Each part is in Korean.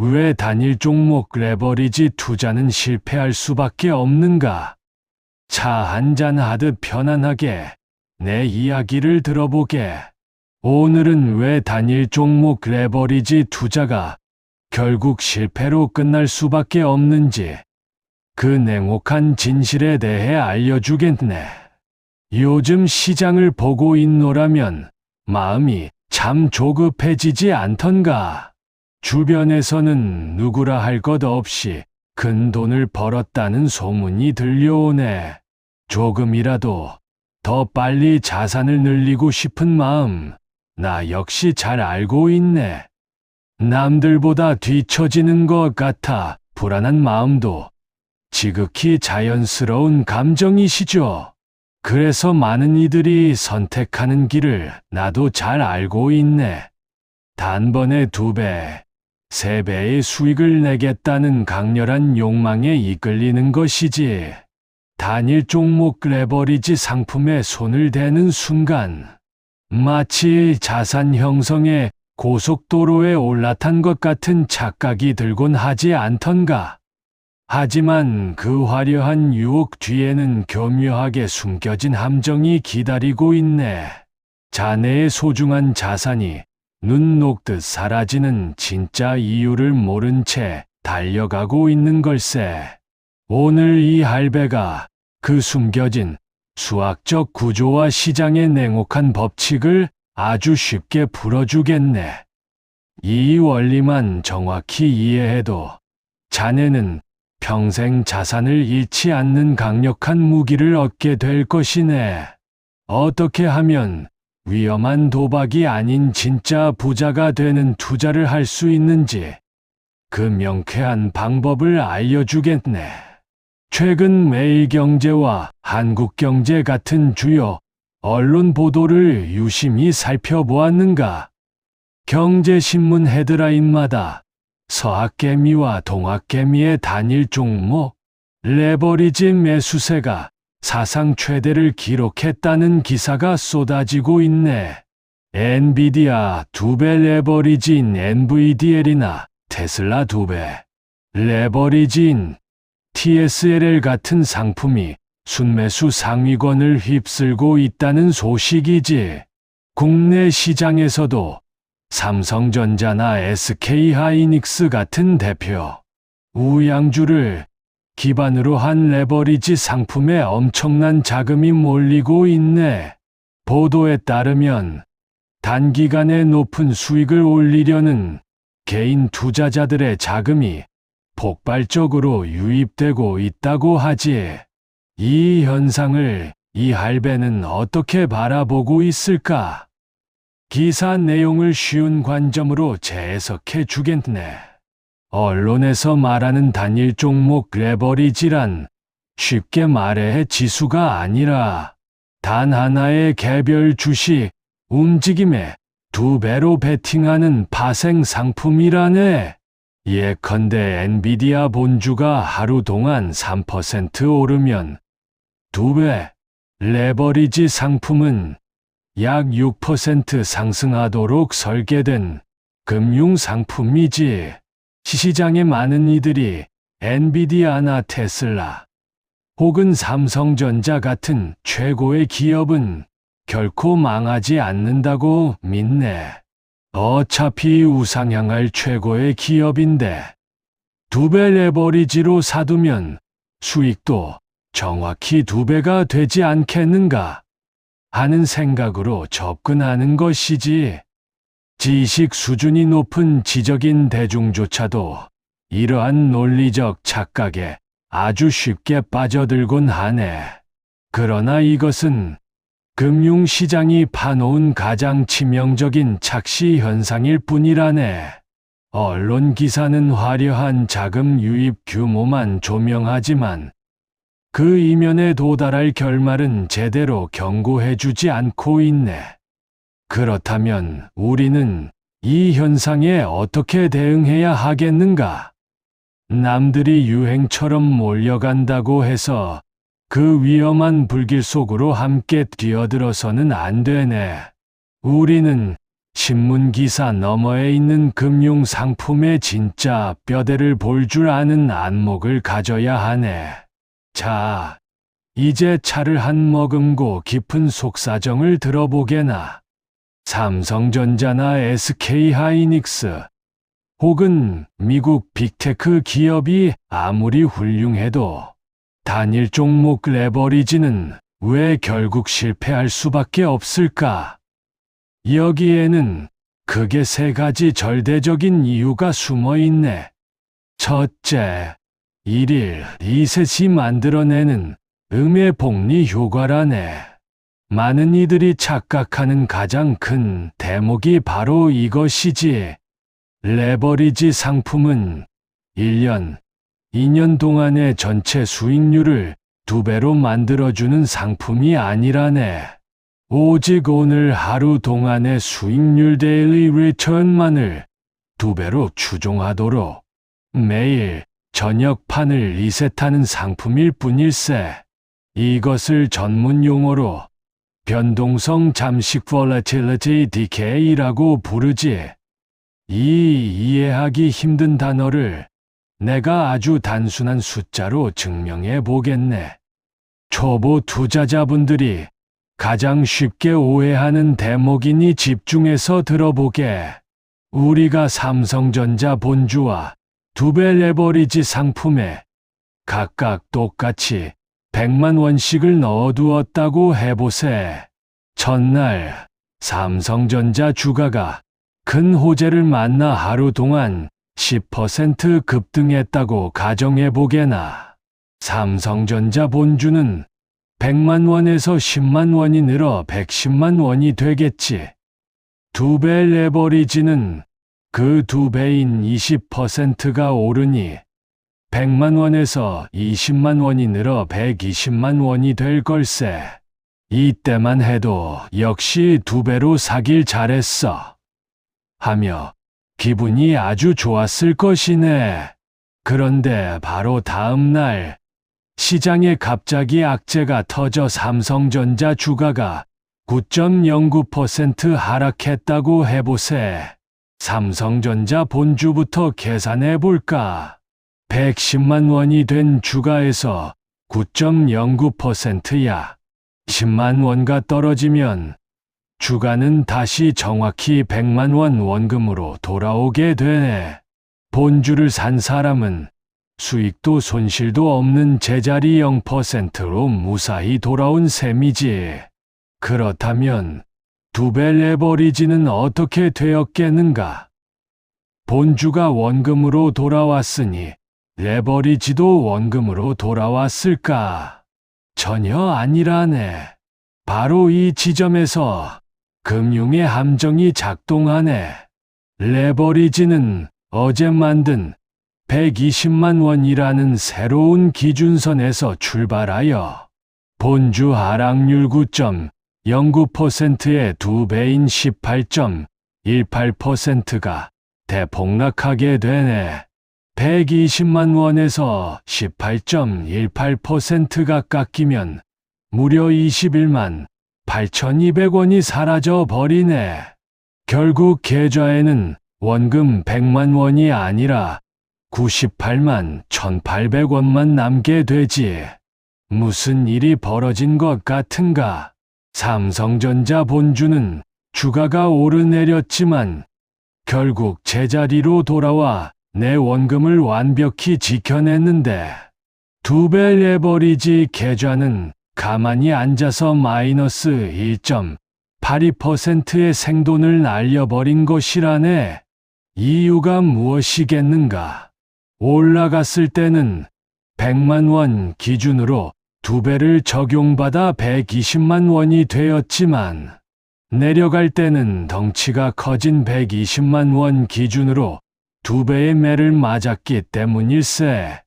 왜 단일 종목 레버리지 투자는 실패할 수밖에 없는가? 차 한잔 하듯 편안하게 내 이야기를 들어보게. 오늘은 왜 단일 종목 레버리지 투자가 결국 실패로 끝날 수밖에 없는지 그 냉혹한 진실에 대해 알려주겠네. 요즘 시장을 보고 있노라면 마음이 참 조급해지지 않던가. 주변에서는 누구라 할 것 없이 큰 돈을 벌었다는 소문이 들려오네. 조금이라도 더 빨리 자산을 늘리고 싶은 마음, 나 역시 잘 알고 있네. 남들보다 뒤처지는 것 같아 불안한 마음도 지극히 자연스러운 감정이시죠. 그래서 많은 이들이 선택하는 길을 나도 잘 알고 있네. 단번에 2배, 3배의 수익을 내겠다는 강렬한 욕망에 이끌리는 것이지. 단일 종목 레버리지 상품에 손을 대는 순간 마치 자산 형성의 고속도로에 올라탄 것 같은 착각이 들곤 하지 않던가. 하지만 그 화려한 유혹 뒤에는 교묘하게 숨겨진 함정이 기다리고 있네. 자네의 소중한 자산이 눈 녹듯 사라지는 진짜 이유를 모른 채 달려가고 있는 걸세. 오늘 이 할배가 그 숨겨진 수학적 구조와 시장의 냉혹한 법칙을 아주 쉽게 풀어주겠네. 이 원리만 정확히 이해해도 자네는 평생 자산을 잃지 않는 강력한 무기를 얻게 될 것이네. 어떻게 하면 위험한 도박이 아닌 진짜 부자가 되는 투자를 할 수 있는지 그 명쾌한 방법을 알려주겠네. 최근 매일경제와 한국경제 같은 주요 언론 보도를 유심히 살펴보았는가? 경제신문 헤드라인마다 서학개미와 동학개미의 단일 종목 레버리지 매수세가 사상 최대를 기록했다는 기사가 쏟아지고 있네. 엔비디아 2배 레버리지인 NVDL이나 테슬라 2배 레버리지인 TSLL 같은 상품이 순매수 상위권을 휩쓸고 있다는 소식이지. 국내 시장에서도 삼성전자나 SK하이닉스 같은 대표 우량주를 기반으로 한 레버리지 상품에 엄청난 자금이 몰리고 있네. 보도에 따르면 단기간에 높은 수익을 올리려는 개인 투자자들의 자금이 폭발적으로 유입되고 있다고 하지. 이 현상을 이 할배는 어떻게 바라보고 있을까? 기사 내용을 쉬운 관점으로 재해석해 주겠네. 언론에서 말하는 단일 종목 레버리지란 쉽게 말해 지수가 아니라 단 하나의 개별 주식 움직임에 2배로 베팅하는 파생 상품이라네. 예컨대 엔비디아 본주가 하루 동안 3% 오르면 2배 레버리지 상품은 약 6% 상승하도록 설계된 금융 상품이지. 시장의 많은 이들이 엔비디아나 테슬라 혹은 삼성전자 같은 최고의 기업은 결코 망하지 않는다고 믿네. 어차피 우상향할 최고의 기업인데 2배 레버리지로 사두면 수익도 정확히 2배가 되지 않겠는가 하는 생각으로 접근하는 것이지. 지식 수준이 높은 지적인 대중조차도 이러한 논리적 착각에 아주 쉽게 빠져들곤 하네. 그러나 이것은 금융시장이 파놓은 가장 치명적인 착시 현상일 뿐이라네. 언론 기사는 화려한 자금 유입 규모만 조명하지만 그 이면에 도달할 결말은 제대로 경고해주지 않고 있네. 그렇다면 우리는 이 현상에 어떻게 대응해야 하겠는가? 남들이 유행처럼 몰려간다고 해서 그 위험한 불길 속으로 함께 뛰어들어서는 안 되네. 우리는 신문 기사 너머에 있는 금융 상품의 진짜 뼈대를 볼 줄 아는 안목을 가져야 하네. 자, 이제 차를 한 머금고 깊은 속사정을 들어보게나. 삼성전자나 SK하이닉스 혹은 미국 빅테크 기업이 아무리 훌륭해도 단일 종목 레버리지는 왜 결국 실패할 수밖에 없을까? 여기에는 크게 세 가지 절대적인 이유가 숨어 있네. 첫째, 일일 이셋이 만들어내는 음의 복리 효과라네. 많은 이들이 착각하는 가장 큰 대목이 바로 이것이지. 레버리지 상품은 1년, 2년 동안의 전체 수익률을 2배로 만들어주는 상품이 아니라네. 오직 오늘 하루 동안의 수익률 데일리 리턴만을 2배로 추종하도록 매일 저녁판을 리셋하는 상품일 뿐일세. 이것을 전문 용어로 변동성 잠식 volatility decay라고 부르지. 이 이해하기 힘든 단어를 내가 아주 단순한 숫자로 증명해 보겠네. 초보 투자자분들이 가장 쉽게 오해하는 대목이니 집중해서 들어보게. 우리가 삼성전자 본주와 2배 레버리지 상품에 각각 똑같이 100만 원씩을 넣어두었다고 해보세. 첫날 삼성전자 주가가 큰 호재를 만나 하루 동안 10% 급등했다고 가정해보게나. 삼성전자 본주는 100만 원에서 10만 원이 늘어 110만 원이 되겠지. 2배 레버리지는 그 2배인 20%가 오르니 100만 원에서 20만 원이 늘어 120만 원이 될 걸세. 이때만 해도 역시 2배로 사길 잘했어. 하며 기분이 아주 좋았을 것이네. 그런데 바로 다음 날 시장에 갑자기 악재가 터져 삼성전자 주가가 9.09% 하락했다고 해보세. 삼성전자 본주부터 계산해 볼까. 110만 원이 된 주가에서 9.09%야. 10만 원가 떨어지면 주가는 다시 정확히 100만 원 원금으로 돌아오게 되네. 본주를 산 사람은 수익도 손실도 없는 제자리 0%로 무사히 돌아온 셈이지. 그렇다면 2배 레버리지는 어떻게 되었겠는가? 본주가 원금으로 돌아왔으니 레버리지도 원금으로 돌아왔을까? 전혀 아니라네. 바로 이 지점에서 금융의 함정이 작동하네. 레버리지는 어제 만든 120만 원이라는 새로운 기준선에서 출발하여 본주 하락률 9.09%의 2배인 18.18%가 대폭락하게 되네. 120만 원에서 18.18%가 깎이면 무려 21만 8,200원이 사라져 버리네. 결국 계좌에는 원금 100만 원이 아니라 98만 1,800원만 남게 되지. 무슨 일이 벌어진 것 같은가? 삼성전자 본주는 주가가 오르내렸지만 결국 제자리로 돌아와 내 원금을 완벽히 지켜냈는데 2배 레버리지 계좌는 가만히 앉아서 마이너스 1.82%의 생돈을 날려버린 것이라네. 이유가 무엇이겠는가? 올라갔을 때는 100만 원 기준으로 2배를 적용받아 120만 원이 되었지만 내려갈 때는 덩치가 커진 120만 원 기준으로 2배의 매를 맞았기 때문일세.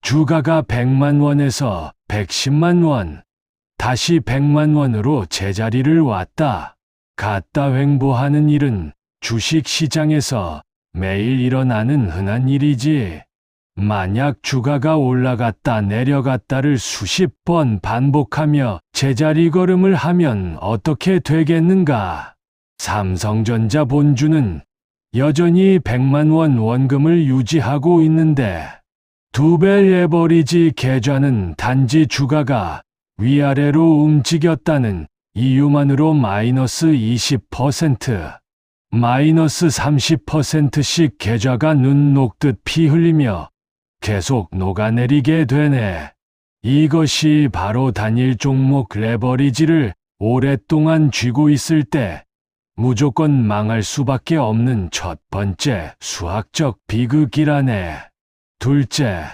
주가가 100만 원에서 110만 원, 다시 100만 원으로 제자리를 왔다 갔다 횡보하는 일은 주식 시장에서 매일 일어나는 흔한 일이지. 만약 주가가 올라갔다 내려갔다를 수십 번 반복하며 제자리 걸음을 하면 어떻게 되겠는가? 삼성전자 본주는 여전히 100만 원 원금을 유지하고 있는데, 두 배 레버리지 계좌는 단지 주가가 위아래로 움직였다는 이유만으로 마이너스 20%, 마이너스 30%씩 계좌가 눈 녹듯 피 흘리며 계속 녹아내리게 되네. 이것이 바로 단일 종목 레버리지를 오랫동안 쥐고 있을 때 무조건 망할 수밖에 없는 첫 번째 수학적 비극이라네. 둘째,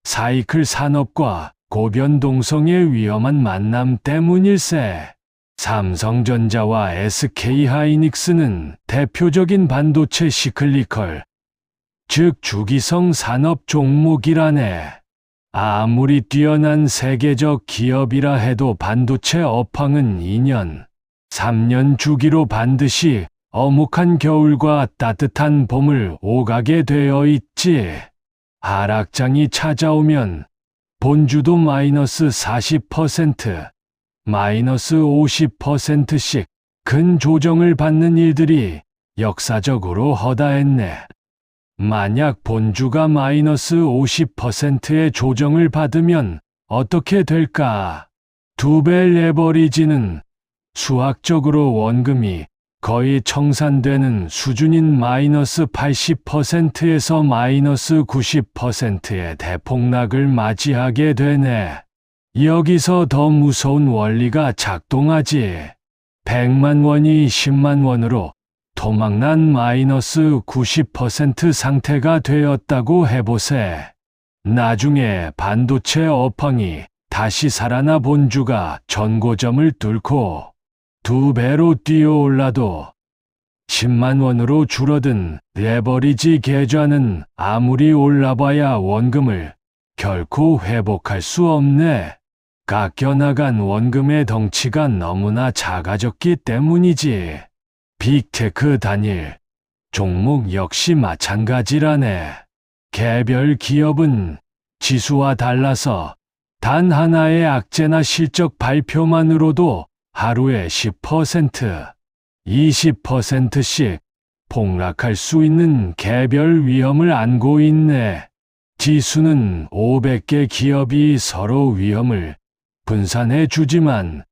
사이클 산업과 고변동성의 위험한 만남 때문일세. 삼성전자와 SK하이닉스는 대표적인 반도체 시클리컬, 즉 주기성 산업 종목이라네. 아무리 뛰어난 세계적 기업이라 해도 반도체 업황은 2년, 3년 주기로 반드시 어묵한 겨울과 따뜻한 봄을 오가게 되어 있지. 하락장이 찾아오면 본주도 마이너스 40%, 마이너스 50%씩 큰 조정을 받는 일들이 역사적으로 허다했네. 만약 본주가 마이너스 50%의 조정을 받으면 어떻게 될까? 두 배 레버리지는 수학적으로 원금이 거의 청산되는 수준인 마이너스 80%에서 마이너스 90%의 대폭락을 맞이하게 되네. 여기서 더 무서운 원리가 작동하지. 100만 원이 10만 원으로 토막난 마이너스 90% 상태가 되었다고 해보세. 나중에 반도체 업황이 다시 살아나 본주가 전고점을 뚫고 두 배로 뛰어올라도 10만 원으로 줄어든 레버리지 계좌는 아무리 올라봐야 원금을 결코 회복할 수 없네. 깎여나간 원금의 덩치가 너무나 작아졌기 때문이지. 빅테크 단일 종목 역시 마찬가지라네. 개별 기업은 지수와 달라서 단 하나의 악재나 실적 발표만으로도 하루에 10%, 20%씩 폭락할 수 있는 개별 위험을 안고 있네. 지수는 500개 기업이 서로 위험을 분산해 주지만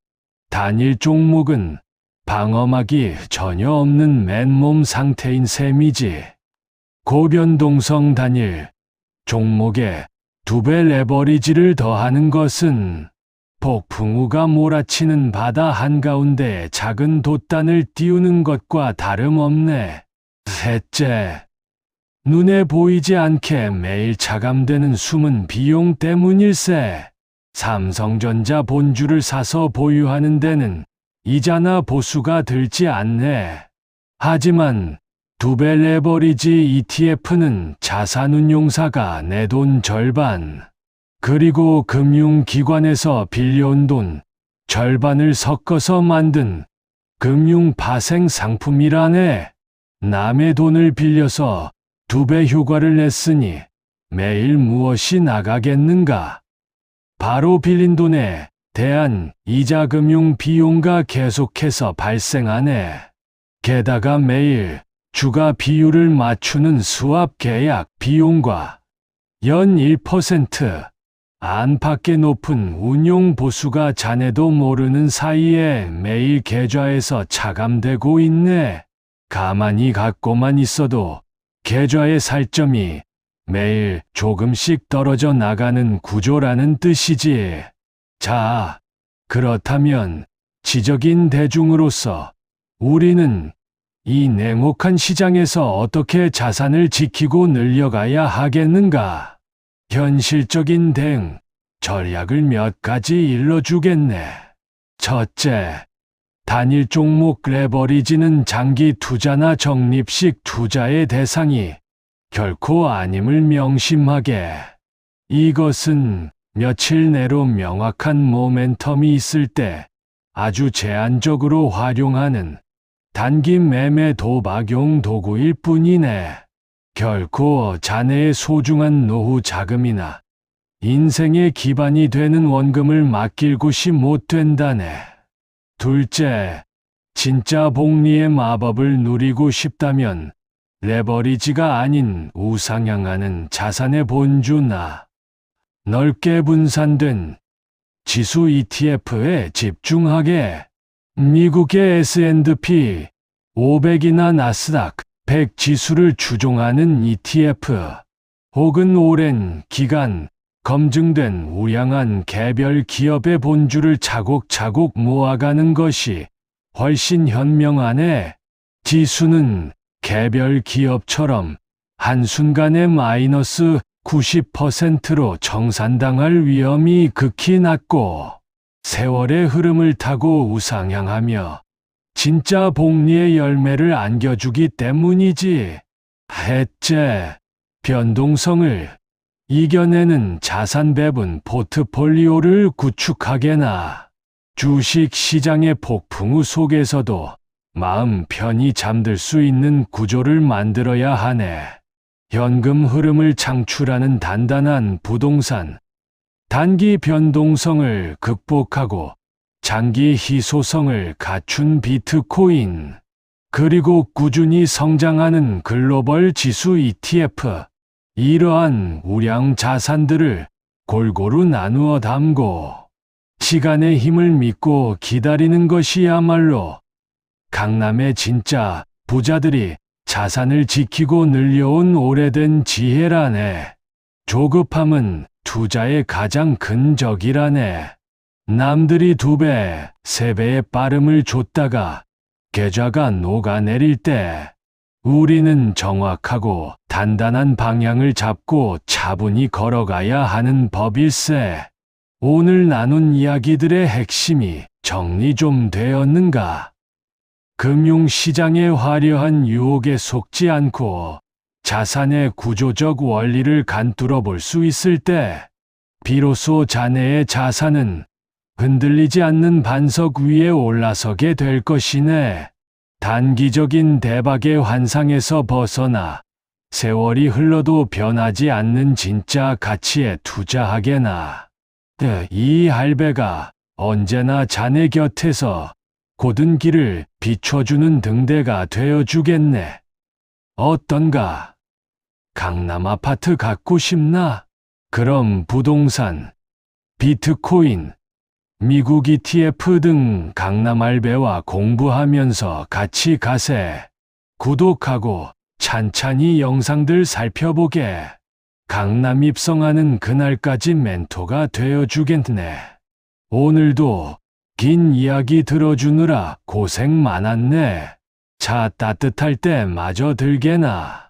단일 종목은 방어막이 전혀 없는 맨몸 상태인 셈이지. 고변동성 단일 종목에 두 배 레버리지를 더하는 것은 폭풍우가 몰아치는 바다 한가운데 작은 돛단을 띄우는 것과 다름없네. 셋째, 눈에 보이지 않게 매일 차감되는 숨은 비용 때문일세. 삼성전자 본주를 사서 보유하는 데는 이자나 보수가 들지 않네. 하지만 두 배 레버리지 ETF는 자산운용사가 내 돈 절반, 그리고 금융기관에서 빌려온 돈 절반을 섞어서 만든 금융 파생 상품이라네. 남의 돈을 빌려서 두 배 효과를 냈으니 매일 무엇이 나가겠는가? 바로 빌린 돈에 대한 이자 금융 비용가 계속해서 발생하네. 게다가 매일 주가 비율을 맞추는 수합 계약 비용과 연 1% 안팎의 높은 운용 보수가 자네도 모르는 사이에 매일 계좌에서 차감되고 있네. 가만히 갖고만 있어도 계좌의 살점이 매일 조금씩 떨어져 나가는 구조라는 뜻이지. 자, 그렇다면 지적인 대중으로서 우리는 이 냉혹한 시장에서 어떻게 자산을 지키고 늘려가야 하겠는가? 현실적인 대응 전략을 몇 가지 일러주겠네. 첫째, 단일 종목 레버리지는 장기 투자나 적립식 투자의 대상이 결코 아님을 명심하게. 이것은 며칠 내로 명확한 모멘텀이 있을 때 아주 제한적으로 활용하는 단기 매매 도박용 도구일 뿐이네. 결코 자네의 소중한 노후 자금이나 인생의 기반이 되는 원금을 맡길 곳이 못 된다네. 둘째, 진짜 복리의 마법을 누리고 싶다면 레버리지가 아닌 우상향하는 자산의 본주나 넓게 분산된 지수 ETF에 집중하게. 미국의 S&P 500이나 나스닥 100 지수를 추종하는 ETF, 혹은 오랜 기간 검증된 우량한 개별 기업의 본주를 차곡차곡 모아가는 것이 훨씬 현명하네. 지수는 개별 기업처럼 한순간에 마이너스 90%로 청산당할 위험이 극히 낮고 세월의 흐름을 타고 우상향하며 진짜 복리의 열매를 안겨주기 때문이지. 해째, 변동성을 이겨내는 자산 배분 포트폴리오를 구축하게나. 주식 시장의 폭풍우 속에서도 마음 편히 잠들 수 있는 구조를 만들어야 하네. 현금 흐름을 창출하는 단단한 부동산, 단기 변동성을 극복하고 장기 희소성을 갖춘 비트코인, 그리고 꾸준히 성장하는 글로벌 지수 ETF, 이러한 우량 자산들을 골고루 나누어 담고 시간의 힘을 믿고 기다리는 것이야말로 강남의 진짜 부자들이 자산을 지키고 늘려온 오래된 지혜라네. 조급함은 투자의 가장 큰 적이라네. 남들이 2배, 3배의 빠름을 줬다가 계좌가 녹아내릴 때 우리는 정확하고 단단한 방향을 잡고 차분히 걸어가야 하는 법일세. 오늘 나눈 이야기들의 핵심이 정리 좀 되었는가? 금융시장의 화려한 유혹에 속지 않고 자산의 구조적 원리를 간뚫어 볼 수 있을 때 비로소 자네의 자산은 흔들리지 않는 반석 위에 올라서게 될 것이네. 단기적인 대박의 환상에서 벗어나 세월이 흘러도 변하지 않는 진짜 가치에 투자하게나. 이 할배가 언제나 자네 곁에서 고든 길을 비춰주는 등대가 되어주겠네. 어떤가? 강남 아파트 갖고 싶나? 그럼 부동산, 비트코인, 미국 ETF 등 강남 할배와 공부하면서 같이 가세. 구독하고 찬찬히 영상들 살펴보게. 강남 입성하는 그날까지 멘토가 되어주겠네. 오늘도 긴 이야기 들어주느라 고생 많았네. 차 따뜻할 때 마저 들게나.